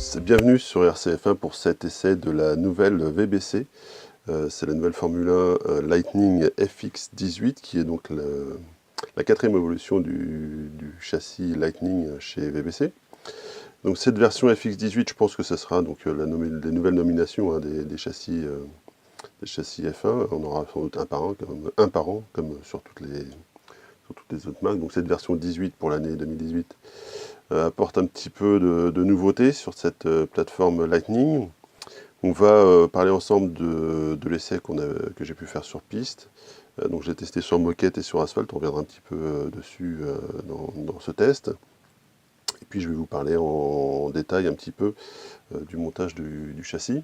tous, bienvenue sur RCF1 pour cet essai de la nouvelle VBC. C'est la nouvelle Formule 1 Lightning FX18 qui est donc la quatrième évolution du châssis Lightning chez VBC. Donc cette version FX18, je pense que ce sera donc les nouvelles nominations des châssis F1. On aura sans doute un par an, comme sur toutes les autres marques. Donc cette version 18 pour l'année 2018 apporte un petit peu de nouveauté sur cette plateforme Lightning. On va parler ensemble de l'essai que j'ai pu faire sur piste. Donc j'ai testé sur moquette et sur asphalte, on reviendra un petit peu dessus dans ce test. Et puis je vais vous parler en détail un petit peu du montage du châssis.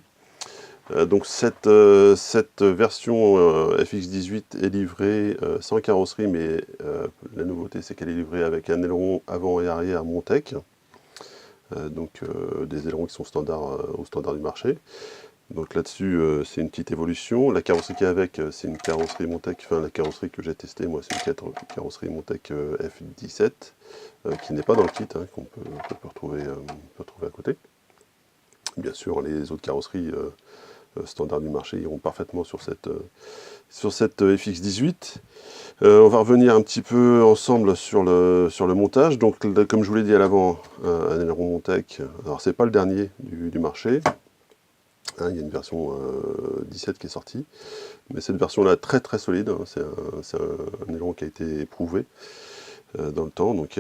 Donc cette version FX18 est livrée sans carrosserie, mais la nouveauté c'est qu'elle est livrée avec un aileron avant et arrière Montec. Des ailerons qui sont au standard du marché. Donc là-dessus, c'est une petite évolution. La carrosserie qui est avec, c'est une carrosserie Montec, enfin la carrosserie que j'ai testée, moi, c'est une carrosserie Montec F17, qui n'est pas dans le kit, hein, qu'on peut retrouver à côté. Bien sûr, les autres carrosseries standard du marché iront parfaitement sur cette FX18. On va revenir un petit peu ensemble sur le montage. Donc, comme je vous l'ai dit à l'avant, un aileron Montec. Alors, c'est pas le dernier du marché. Hein, il y a une version 17 qui est sortie. Mais cette version-là, très très solide. Hein, c'est un aileron qui a été éprouvé dans le temps. Donc,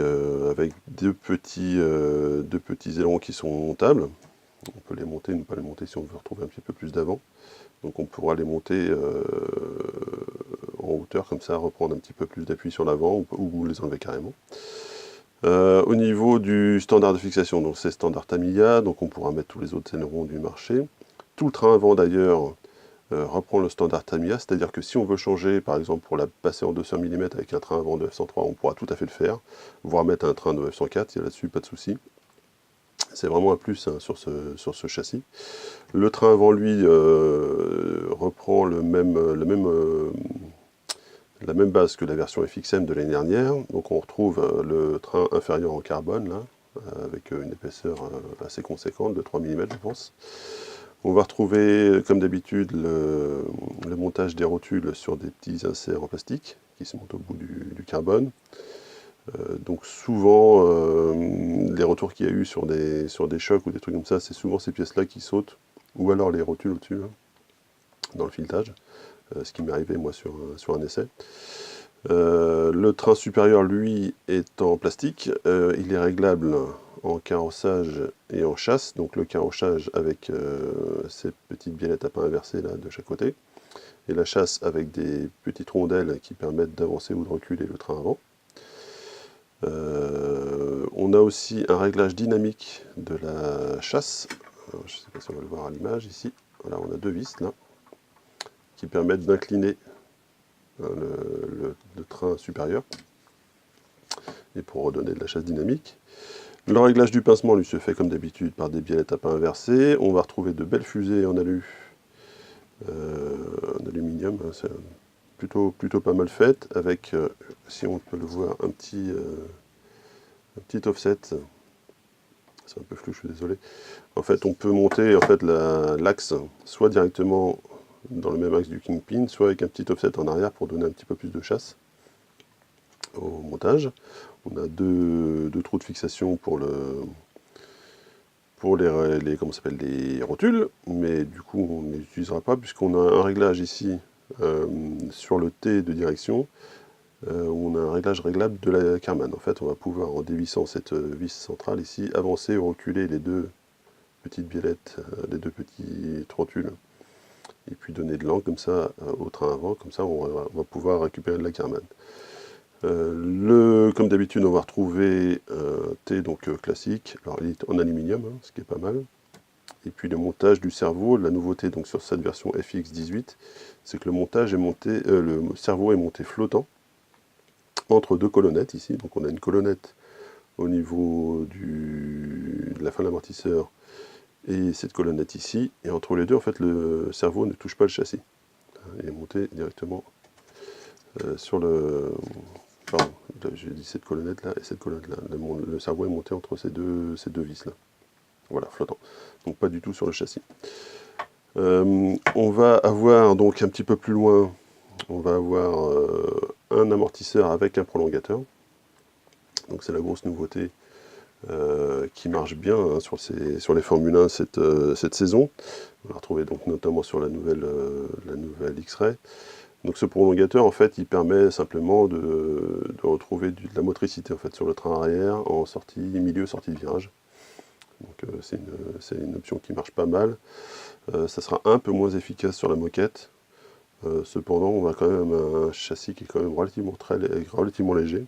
avec deux petits ailerons qui sont montables. On peut les monter ou ne pas les monter si on veut retrouver un petit peu plus d'avant. Donc on pourra les monter en hauteur, comme ça, reprendre un petit peu plus d'appui sur l'avant, ou les enlever carrément. Au niveau du standard de fixation, donc c'est standard Tamiya, donc on pourra mettre tous les autres ailerons du marché. Tout le train avant d'ailleurs reprend le standard Tamiya, c'est-à-dire que si on veut changer, par exemple pour la passer en 200 mm avec un train avant de F103, on pourra tout à fait le faire, voire mettre un train de F104, il y a là-dessus pas de souci. C'est vraiment un plus hein, sur ce châssis. Le train avant lui reprend la même base que la version FXM de l'année dernière. Donc on retrouve le train inférieur en carbone, là, avec une épaisseur assez conséquente, de 3 mm je pense. On va retrouver, comme d'habitude, le montage des rotules sur des petits inserts en plastique qui se montent au bout du carbone. Donc souvent, les retours qu'il y a eu sur des chocs ou des trucs comme ça, c'est souvent ces pièces-là qui sautent, ou alors les rotules au-dessus, hein, dans le filetage, ce qui m'est arrivé moi sur un essai. Le train supérieur, lui, est en plastique, il est réglable en carrossage et en chasse, donc le carrossage avec ces petites biellettes à pain inversées là, de chaque côté, et la chasse avec des petites rondelles qui permettent d'avancer ou de reculer le train avant. On a aussi un réglage dynamique de la chasse. Alors, je ne sais pas si on va le voir à l'image ici. Voilà, on a deux vis là qui permettent d'incliner le train supérieur et pour redonner de la chasse dynamique. Le réglage du pincement lui se fait comme d'habitude par des biellettes à pain inversées. On va retrouver de belles fusées en aluminium. Hein, c'est plutôt pas mal faite avec, si on peut le voir, un petit offset. C'est un peu flou, je suis désolé. En fait, on peut monter l'axe soit directement dans le même axe du Kingpin, soit avec un petit offset en arrière pour donner un petit peu plus de chasse au montage. On a deux trous de fixation pour les rotules, mais du coup on ne les utilisera pas puisqu'on a un réglage ici sur le T de direction. Où on a un réglage réglable de la Karman. En fait, on va pouvoir, en dévissant cette vis centrale ici, avancer ou reculer les deux petites biellettes, les deux petites rotules, et puis donner de l'angle comme ça au train avant, comme ça on va pouvoir récupérer de la Karman. Comme d'habitude, on va retrouver un T donc classique, alors il est en aluminium, hein, ce qui est pas mal. Et puis le montage du cerveau, la nouveauté donc sur cette version FX18, c'est que le cerveau est monté flottant entre deux colonnettes ici. Donc on a une colonnette au niveau de la fin de l'amortisseur et cette colonnette ici, et entre les deux en fait le cerveau ne touche pas le châssis. Il est monté directement sur le... Pardon, j'ai dit cette colonnette là et cette colonnette là. Le cerveau est monté entre ces deux vis là. Voilà, flottant. Donc pas du tout sur le châssis. On va avoir donc un petit peu plus loin, on va avoir un amortisseur avec un prolongateur. Donc c'est la grosse nouveauté qui marche bien hein, sur les Formule 1 cette saison. On l'a retrouvé donc notamment sur la nouvelle X-Ray. Donc ce prolongateur en fait il permet simplement de retrouver de la motricité en fait sur le train arrière en sortie milieu sortie de virage. Donc c'est une option qui marche pas mal. Ça sera un peu moins efficace sur la moquette. Cependant on a quand même un châssis qui est quand même relativement léger.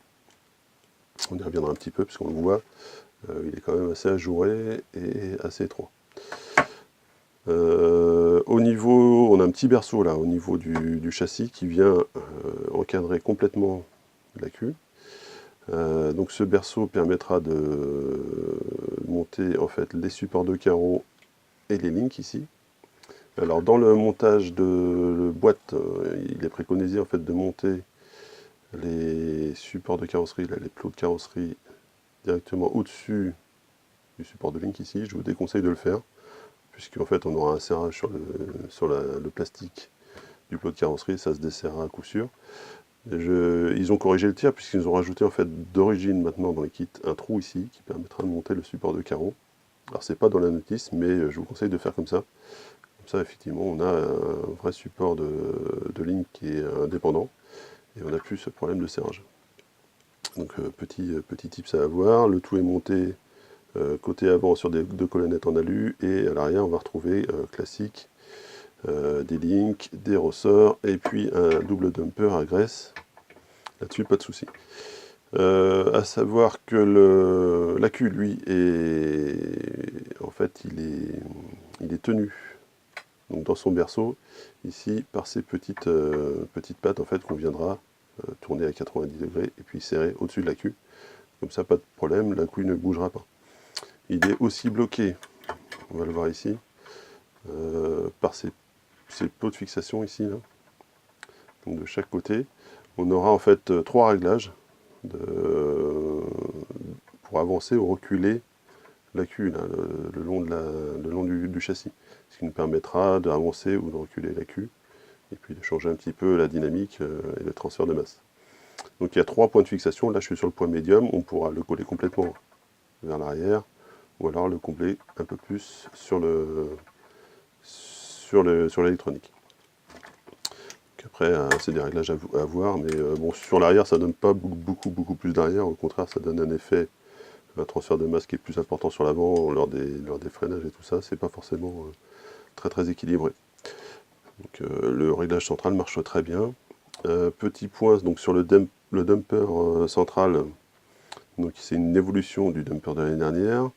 On y reviendra un petit peu puisqu'on le voit. Il est quand même assez ajouré et assez étroit. Au niveau, on a un petit berceau là, au niveau du châssis qui vient encadrer complètement la queue. Donc ce berceau permettra de monter en fait les supports de carreaux et les links ici. Alors dans le montage de boîte, il est préconisé en fait de monter les supports de carrosserie, là, les plots de carrosserie directement au-dessus du support de link ici. Je vous déconseille de le faire, puisqu'en fait on aura un serrage sur le plastique du plot de carrosserie, ça se desserrera à coup sûr. Ils ont corrigé le tir puisqu'ils ont rajouté en fait d'origine maintenant dans les kits un trou ici qui permettra de monter le support de carreau. Alors c'est pas dans la notice, mais je vous conseille de faire comme ça. Comme ça effectivement on a un vrai support de ligne qui est indépendant et on n'a plus ce problème de serrage. Donc petit tips à avoir, le tout est monté côté avant sur deux colonnettes en alu et à l'arrière on va retrouver classique des links, des ressorts et puis un double dumper à graisse. Là-dessus, pas de souci. À savoir que l'accu, lui, en fait, il est tenu donc dans son berceau, ici, par ces petites pattes en fait, qu'on viendra tourner à 90 degrés et puis serrer au-dessus de l'accu. Comme ça, pas de problème, l'accu ne bougera pas. Il est aussi bloqué, on va le voir ici, par ces pots de fixation ici, là. Donc de chaque côté. On aura en fait trois réglages pour avancer ou reculer l'accu le long du châssis. Ce qui nous permettra d'avancer ou de reculer l'accu et puis de changer un petit peu la dynamique et le transfert de masse. Donc il y a trois points de fixation. Là je suis sur le point médium, on pourra le coller complètement vers l'arrière ou alors le combler un peu plus sur l'électronique. Après, c'est des réglages à voir, mais bon, sur l'arrière, ça donne pas beaucoup plus d'arrière. Au contraire, ça donne un effet, un transfert de masse qui est plus important sur l'avant lors des freinages et tout ça. C'est pas forcément très équilibré. Donc, le réglage central marche très bien. Petit point donc sur le dumper central. Donc, c'est une évolution du dumper de l'année dernière.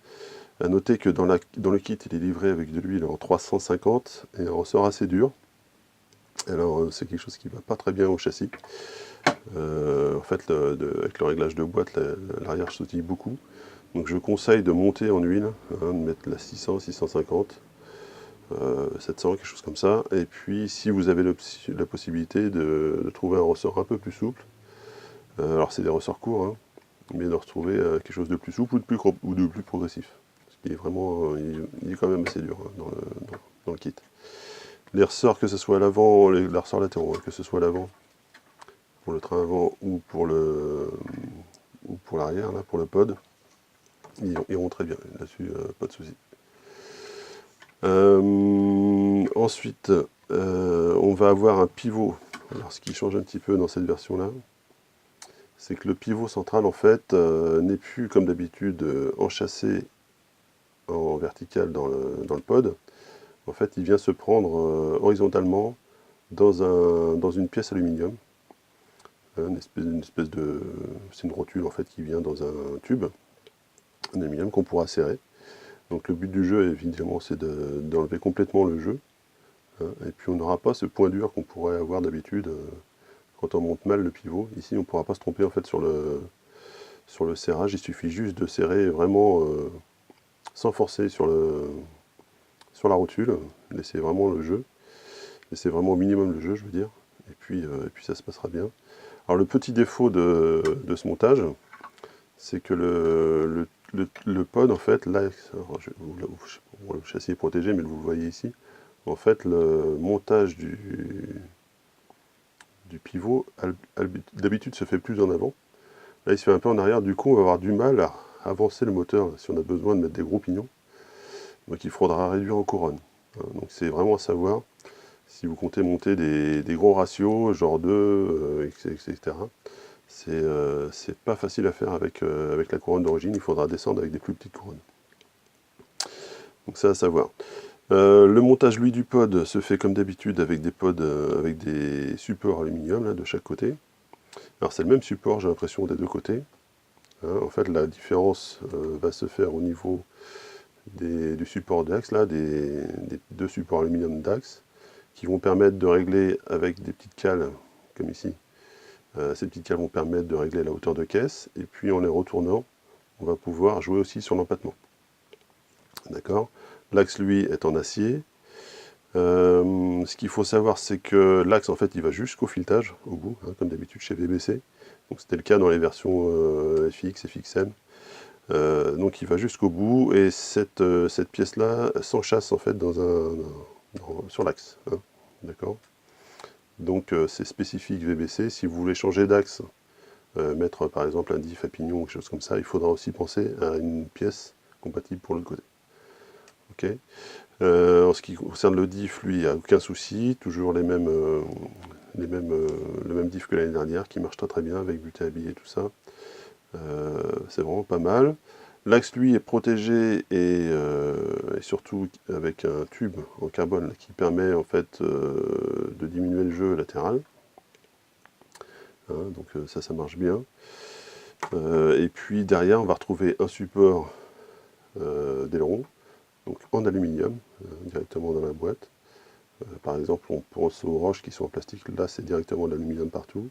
À noter que dans le kit, il est livré avec de l'huile en 350 et un ressort assez dur. Alors c'est quelque chose qui ne va pas très bien au châssis. En fait, avec le réglage de boîte, l'arrière sautille beaucoup. Donc je conseille de monter en huile, hein, de mettre la 600, 650, 700, quelque chose comme ça. Et puis si vous avez la possibilité de trouver un ressort un peu plus souple, alors c'est des ressorts courts, hein, mais de retrouver quelque chose de plus souple ou de plus progressif. Ce qui est vraiment, il est quand même assez dur hein, dans le kit. Les ressorts, que ce soit à l'avant, les ressorts latéraux, hein, que ce soit à l'avant, pour le train avant ou pour l'arrière, là, pour le pod, ils iront très bien. Là-dessus, pas de souci. Ensuite, on va avoir un pivot. Alors, ce qui change un petit peu dans cette version-là, c'est que le pivot central, en fait, n'est plus comme d'habitude enchâssé en vertical dans le pod. En fait, il vient se prendre horizontalement dans une pièce aluminium. C'est une rotule en fait qui vient dans un tube en aluminium qu'on pourra serrer. Donc le but du jeu évidemment c'est d'enlever complètement le jeu. Hein, et puis on n'aura pas ce point dur qu'on pourrait avoir d'habitude quand on monte mal le pivot. Ici on ne pourra pas se tromper en fait sur le serrage. Il suffit juste de serrer vraiment sans forcer sur la rotule. Laisser vraiment le jeu. Laisser vraiment au minimum le jeu je veux dire. Et puis ça se passera bien. Alors le petit défaut de ce montage, c'est que le pod, en fait, là, alors, bon, le châssis est protégé, mais vous le voyez ici. En fait, le montage du pivot, d'habitude, se fait plus en avant. Là, il se fait un peu en arrière. Du coup, on va avoir du mal à avancer le moteur si on a besoin de mettre des gros pignons. Donc, il faudra réduire en couronne. Donc, c'est vraiment à savoir. Si vous comptez monter des gros ratios, genre 2, etc., c'est pas facile à faire avec la couronne d'origine. Il faudra descendre avec des plus petites couronnes. Donc, ça à savoir. Le montage, lui, du pod se fait comme d'habitude avec des pods, avec des supports aluminium là, de chaque côté. Alors c'est le même support, j'ai l'impression, des deux côtés. En fait, la différence va se faire au niveau du support d'axe, là, des deux supports aluminium d'axe, qui vont permettre de régler avec des petites cales, comme ici. Ces petites cales vont permettre de régler la hauteur de caisse, et puis en les retournant, on va pouvoir jouer aussi sur l'empattement. D'accord? L'axe, lui, est en acier. Ce qu'il faut savoir, c'est que l'axe, en fait, il va jusqu'au filetage, au bout, comme d'habitude chez VBC. Donc c'était le cas dans les versions FX, FXM. Donc il va jusqu'au bout, et cette pièce-là s'enchâsse, en fait, sur l'axe. D'accord? Donc c'est spécifique VBC. Si vous voulez changer d'axe, mettre par exemple un diff à pignon ou quelque chose comme ça, il faudra aussi penser à une pièce compatible pour l'autre côté. Ok. En ce qui concerne le diff, lui, il n'y a aucun souci, toujours le même diff que l'année dernière, qui marche très très bien avec buté habillé et tout ça. C'est vraiment pas mal. L'axe, lui, est protégé et surtout avec un tube en carbone là, qui permet en fait de diminuer le jeu latéral. Donc ça marche bien. Et puis derrière, on va retrouver un support d'aileron, donc en aluminium, directement dans la boîte. Par exemple, on pense aux roches qui sont en plastique, là c'est directement de l'aluminium partout.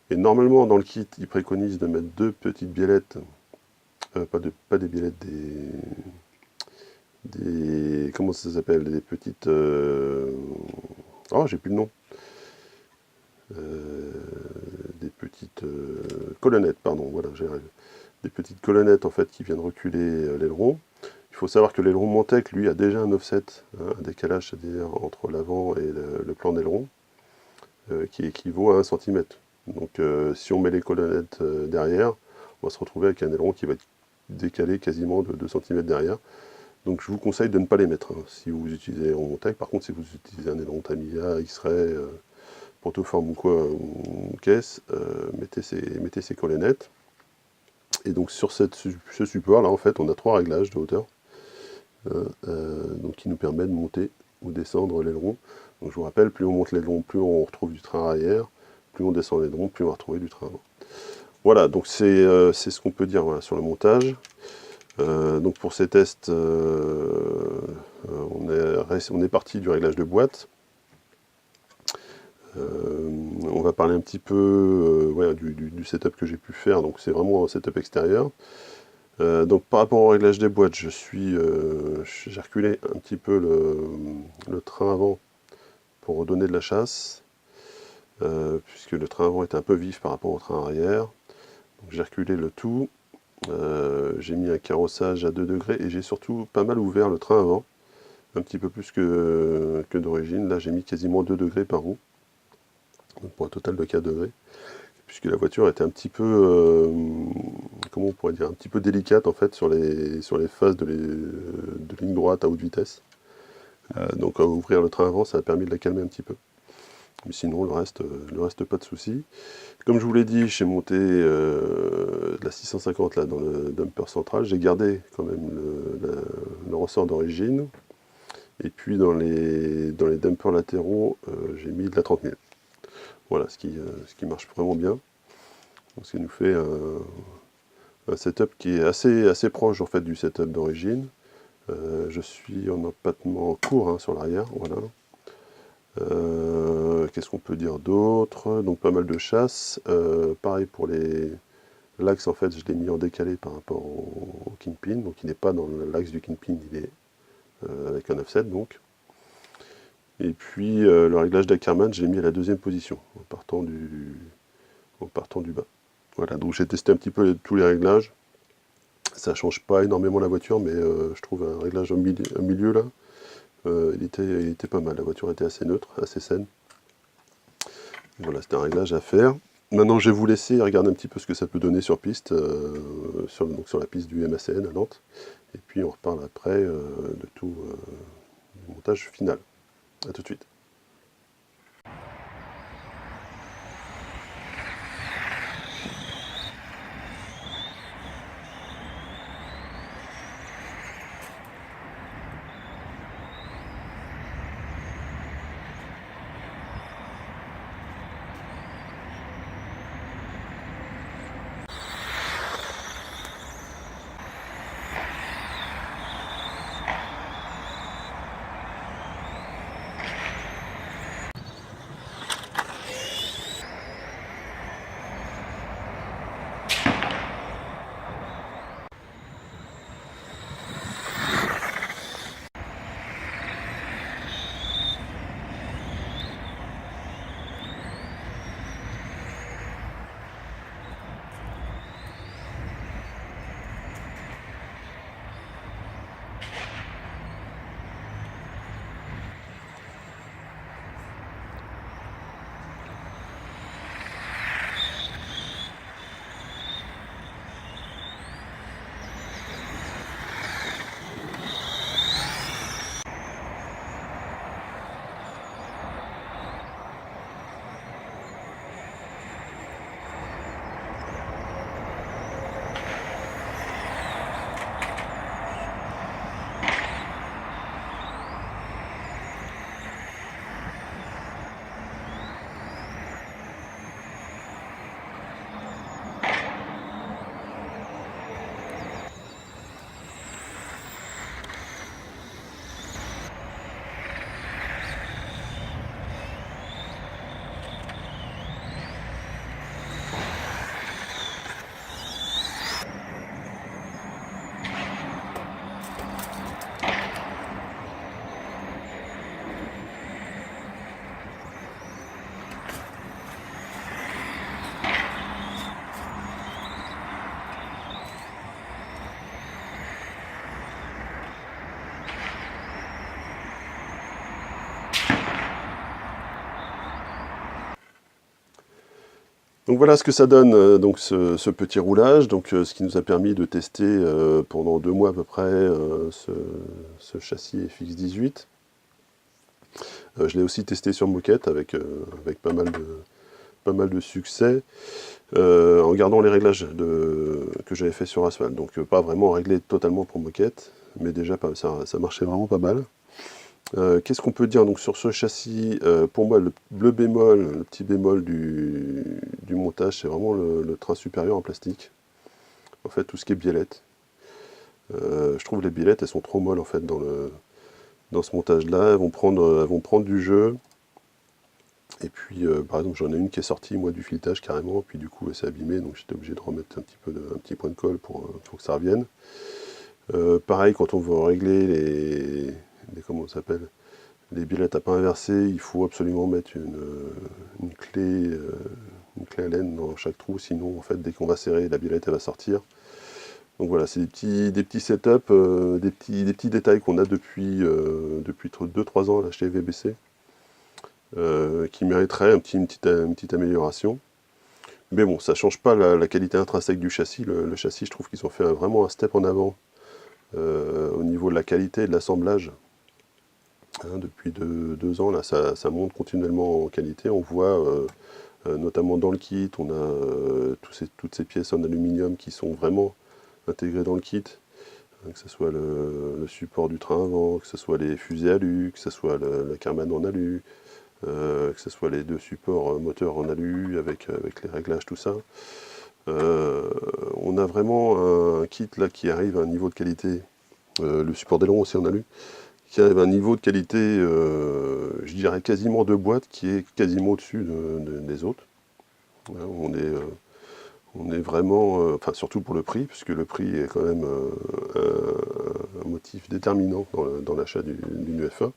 Et normalement, dans le kit, ils préconisent de mettre deux petites biellettes, pas des biellettes, comment ça s'appelle, des petites... oh, j'ai plus le nom. Des petites colonnettes, pardon, voilà, j'ai rêvé. Des petites colonnettes en fait qui viennent reculer l'aileron. Il faut savoir que l'aileron Montec, lui, a déjà un offset, un décalage, c'est-à-dire entre l'avant et le plan d'aileron, qui équivaut à 1 cm. Donc si on met les colonnettes derrière, on va se retrouver avec un aileron qui va être décalé quasiment de 2 cm derrière. Donc je vous conseille de ne pas les mettre, si vous utilisez l'aileron Montec. Par contre, si vous utilisez un aileron Tamiya, X-Ray, Protoform ou quoi, ou caisse, mettez ces colonnettes. Et donc sur ce support là, en fait, on a 3 réglages de hauteur, donc qui nous permettent de monter ou descendre l'aileron. Donc je vous rappelle, plus on monte l'aileron, plus on retrouve du train arrière, plus on descend l'aileron, plus on va retrouver du train avant. Voilà, donc c'est ce qu'on peut dire, voilà, sur le montage. Donc pour ces tests, on est parti du réglage de boîte. On va parler un petit peu du setup que j'ai pu faire, donc c'est vraiment un setup extérieur. Donc par rapport au réglage des boîtes, j'ai reculé un petit peu le train avant pour redonner de la chasse, puisque le train avant était un peu vif par rapport au train arrière. Donc j'ai reculé le tout, j'ai mis un carrossage à 2 degrés et j'ai surtout pas mal ouvert le train avant, un petit peu plus que d'origine. Là j'ai mis quasiment 2 degrés par roue, donc pour un total de 4 degrés, puisque la voiture était un petit peu, comment on pourrait dire, un petit peu délicate en fait sur les phases de ligne droite à haute vitesse. Donc ouvrir le train avant, ça a permis de la calmer un petit peu. Mais sinon, le reste pas de souci. Comme je vous l'ai dit, j'ai monté la 650 là, dans le dumper central. J'ai gardé quand même le ressort d'origine. Et puis dans les dumpers latéraux, j'ai mis de la 30 000. Voilà, ce qui marche vraiment bien. Donc, ce qui nous fait un setup qui est assez proche en fait du setup d'origine. Je suis en empattement court sur l'arrière, voilà. Qu'est-ce qu'on peut dire d'autre? Donc pas mal de chasse. Pareil pour l'axe, en fait, je l'ai mis en décalé par rapport au Kingpin. Donc il n'est pas dans l'axe du Kingpin, il est avec un offset donc. Et puis le réglage d'Ackerman, je l'ai mis à la 2e position, en partant du bas. Voilà, donc j'ai testé un petit peu tous les réglages. Ça change pas énormément la voiture, mais je trouve un réglage au milieu là, il était pas mal. La voiture était assez neutre, assez saine. Voilà, c'était un réglage à faire. Maintenant, je vais vous laisser regarder un petit peu ce que ça peut donner sur piste, donc sur la piste du MACN à Nantes. Et puis on reparle après de tout du montage final. A tout de suite. Donc voilà ce que ça donne, donc ce petit roulage, donc ce qui nous a permis de tester pendant 2 mois à peu près ce châssis FX18. Je l'ai aussi testé sur moquette avec pas mal de succès, en gardant les réglages que j'avais fait sur asphalte. Donc pas vraiment réglé totalement pour moquette, mais déjà ça marchait vraiment pas mal. Qu'est-ce qu'on peut dire donc sur ce châssis? Pour moi, le petit bémol du montage, c'est vraiment le train supérieur en plastique. En fait, tout ce qui est biellette. Je trouve les biellettes, elles sont trop molles en fait dans ce montage-là. Elles vont prendre du jeu. Et puis, par exemple, j'en ai une qui est sortie moi du filetage carrément, puis du coup, elle s'est abîmée, donc j'étais obligé de remettre un petit point de colle pour que ça revienne. Pareil, quand on veut régler comment ça s'appelle, les biellettes à pas inversées, il faut absolument mettre une clé à laine dans chaque trou, sinon en fait dès qu'on va serrer, la biellette elle va sortir. Donc voilà, c'est des petits setups, des petits détails qu'on a depuis 2-3 ans là, chez VBC, qui mériteraient une petite amélioration. Mais bon, ça change pas la qualité intrinsèque du châssis. Le châssis, je trouve qu'ils ont fait vraiment un step en avant au niveau de la qualité et de l'assemblage. Depuis 2 ans, là, ça monte continuellement en qualité. On voit, notamment dans le kit, on a toutes ces pièces en aluminium qui sont vraiment intégrées dans le kit. Que ce soit le support du train avant, que ce soit les fusées alu, que ce soit la carman en alu, que ce soit les 2 supports moteurs en alu avec les réglages, tout ça. On a vraiment un kit là qui arrive à un niveau de qualité, le support d'aileron aussi en alu, qui arrive à un niveau de qualité, je dirais quasiment de boîte, qui est quasiment au-dessus des autres. Voilà, on est vraiment, enfin surtout pour le prix, puisque le prix est quand même un motif déterminant dans l'achat d'une UFA.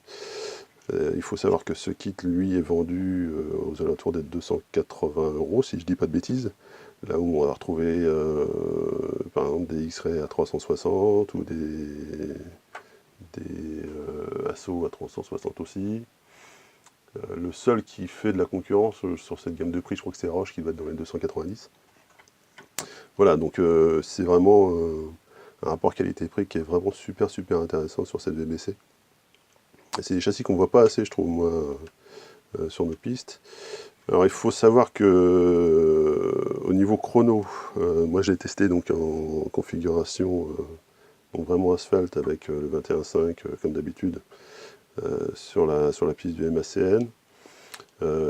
Il faut savoir que ce kit, lui, est vendu aux alentours des 280 €, si je dis pas de bêtises. Là où on va retrouver, par exemple, des X-Ray à 360 ou des Asso à 360 aussi. Le seul qui fait de la concurrence sur cette gamme de prix, je crois que c'est Roche qui va être dans les 290. Voilà, donc c'est vraiment un rapport qualité-prix qui est vraiment super super intéressant sur cette VBC. C'est des châssis qu'on voit pas assez, je trouve, moi, sur nos pistes. Alors il faut savoir que au niveau chrono, moi j'ai testé donc en configuration donc vraiment asphalte avec le 21.5 comme d'habitude sur la piste du MACN.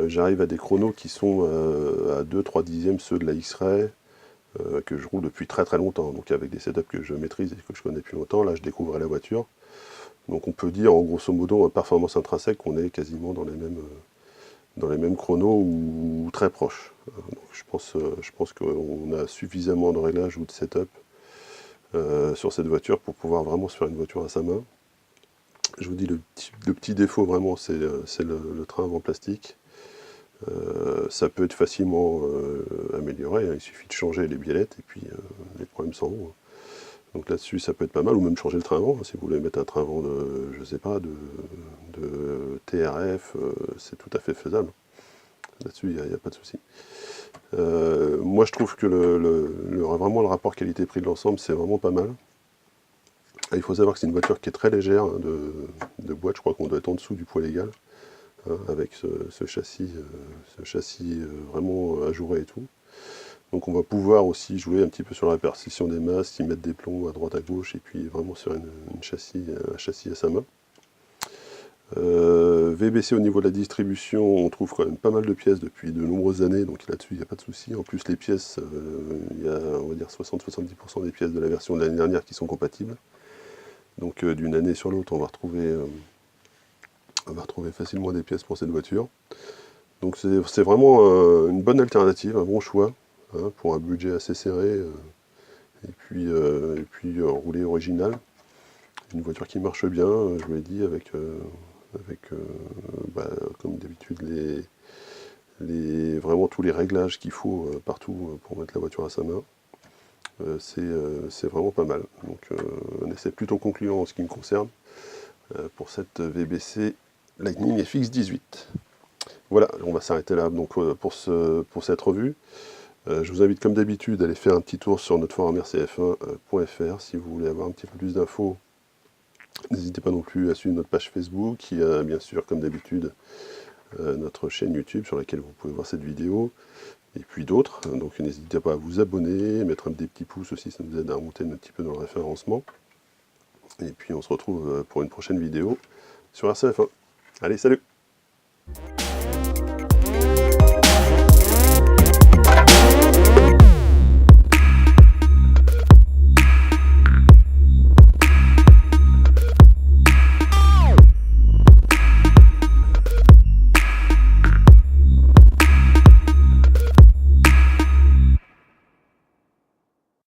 J'arrive à des chronos qui sont à 2-3 dixièmes ceux de la X-Ray, que je roule depuis très très longtemps, donc avec des setups que je maîtrise et que je connais depuis longtemps. Là je découvrais la voiture. Donc on peut dire en grosso modo en performance intrinsèque qu'on est quasiment dans les mêmes chronos ou très proches. Donc je pense qu'on a suffisamment de réglages ou de setup sur cette voiture pour pouvoir vraiment se faire une voiture à sa main. Je vous dis, le petit défaut vraiment, c'est le train avant plastique. Ça peut être facilement amélioré, hein. Il suffit de changer les biellettes et puis les problèmes s'en vont. Donc là-dessus, ça peut être pas mal, ou même changer le train avant, hein. Si vous voulez mettre un train avant de, je sais pas, de TRF, c'est tout à fait faisable. Là-dessus, il n'y a pas de souci. Moi, je trouve que vraiment le rapport qualité-prix de l'ensemble, c'est vraiment pas mal. Il faut savoir que c'est une voiture qui est très légère, hein, de boîte, je crois qu'on doit être en dessous du poids légal, hein, avec ce châssis vraiment ajouré et tout. Donc on va pouvoir aussi jouer un petit peu sur la répartition des masses, y mettre des plombs à droite à gauche, et puis vraiment sur un châssis à sa main. VBC au niveau de la distribution, on trouve quand même pas mal de pièces depuis de nombreuses années, donc là-dessus il n'y a pas de souci. En plus les pièces, il y a on va dire 60-70% des pièces de la version de l'année dernière qui sont compatibles. Donc d'une année sur l'autre on va retrouver facilement des pièces pour cette voiture. Donc c'est vraiment une bonne alternative, un bon choix, hein, pour un budget assez serré, et puis rouler original. Une voiture qui marche bien, je vous l'ai dit, avec comme d'habitude vraiment tous les réglages qu'il faut partout pour mettre la voiture à sa main. C'est vraiment pas mal. Donc un essai plutôt concluant en ce qui me concerne pour cette VBC Lightning FX 18. Voilà, on va s'arrêter là donc, pour cette revue. Je vous invite comme d'habitude à aller faire un petit tour sur notre forum rcf1.fr si vous voulez avoir un petit peu plus d'infos. N'hésitez pas non plus à suivre notre page Facebook, il y a bien sûr comme d'habitude notre chaîne YouTube sur laquelle vous pouvez voir cette vidéo, et puis d'autres. Donc n'hésitez pas à vous abonner, mettre des petits pouces aussi, ça nous aide à remonter un petit peu dans le référencement. Et puis on se retrouve pour une prochaine vidéo sur RCF1. Allez, salut!